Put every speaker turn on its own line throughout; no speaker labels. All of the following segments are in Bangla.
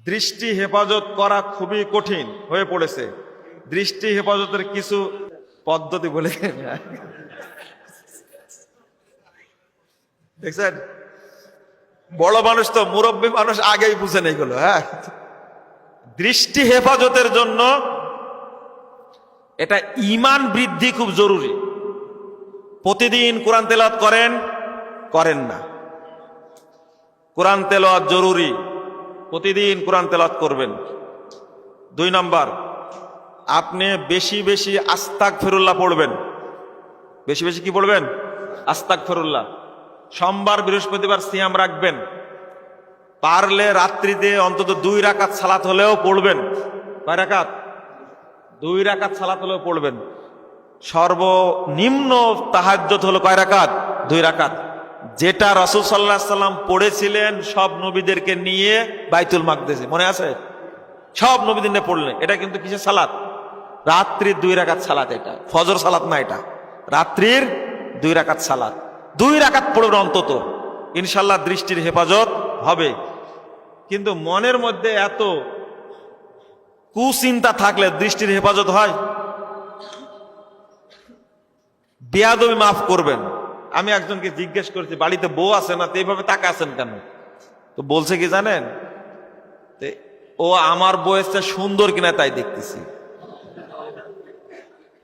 দৃষ্টি হেফাজত করা খুবই কঠিন হয়ে পড়েছে। দৃষ্টি হেফাজতের কিছু পদ্ধতি বলে দেখছেন, বড় মানুষ তো, মুরব্বী মানুষ আগেই বুঝেন এগুলো। হ্যাঁ, দৃষ্টি হেফাজতের জন্য এটা ঈমান বৃদ্ধি খুব জরুরি। প্রতিদিন কোরআন তেলাওয়াত করেন না? কোরআন তেলাওয়াত জরুরি, প্রতিদিন কোরআন তেলাওয়াত করবেন। 2 নম্বর, আপনি বেশি বেশি আস্তাগফিরুল্লাহ পড়বেন। বেশি বেশি কি পড়বেন? আস্তাগফিরুল্লাহ। সোমবার বৃহস্পতিবার সিয়াম রাখবেন, পারলে রাত্রিতে অন্তত 2 রাকাত সালাত হলেও পড়বেন। কয় রাকাত? 2 রাকাত সালাত হলেও পড়বেন। সর্বনিম্ন তাহাজ্জুদ হলো কয় রাকাত? 2 রাকাত। যেটা রাসূল সাল্লাল্লাহু আলাইহি সাল্লাম পড়েছিলেন সব নবীদেরকে নিয়ে বাইতুল মাকদিসে, মনে আছে? সব নবীদের নিয়ে পড়লেন। এটা কিন্তু কিসের সালাত? রাত্রির 2 রাকাত সালাত। এটা ফজর সালাত না, এটা রাত্রির 2 রাকাত সালাত। 2 রাকাত পড়বেন অন্তত, ইনশাল্লাহ দৃষ্টির হেফাজত হবে। কিন্তু মনের মধ্যে এত কুচিন্তা থাকলে দৃষ্টির হেফাজত হয়? বেয়াদবি মাফ করবেন। আমি একজনকে জিজ্ঞেস করেছি, বাড়িতে বউ আছে না, তো এইভাবে তাকা আছেন কেন? তো বলছে কি জানেন, ও আমার বয়সটা সুন্দর কিনা তাই দেখতেছি।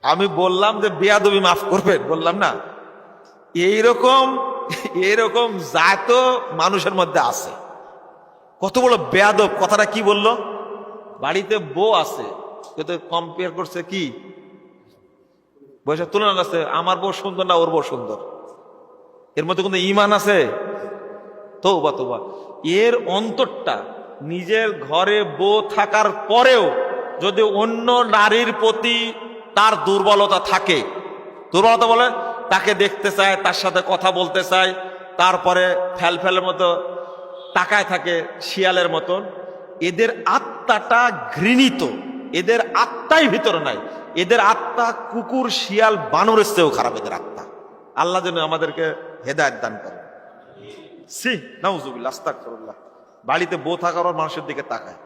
আমি বললাম যে বেয়াদবি মাফ করবেন, বললাম না? এইরকম জাত মানুষের মধ্যে আছে। কত বড় বেয়াদব! কথাটা কি বললো? বাড়িতে বউ আছে, কিন্তু কম্পেয়ার করছে কি, বয়সের তুলনা আছে। আমার বউ সুন্দর না ওর বউ সুন্দর, এর মধ্যে কোনো ঈমান আছে? তওবা তওবা। এর অন্তরটা, নিজের ঘরে বউ থাকার পরেও যদি অন্য নারীর প্রতি তার দুর্বলতা থাকে, দুর্বলতা বলে তাকে দেখতে চায়, তার সাথে কথা বলতে চায়, তারপরে ফেলের মতো তাকায় থাকে শিয়ালের মতন, এদের আত্মাটা ঘৃণিত, এদের আত্মাই ভিতরে নাই। এদের আত্মা কুকুর, শিয়াল, বানরের চেয়েও খারাপ এদের আত্মা। আল্লাহ যেন আমাদেরকে হেদায়েত দান করে। নাউজুবিল্লাহ, আস্তাগফিরুল্লাহ। বাড়িতে বউ থাকার মানুষের দিকে তাকায়।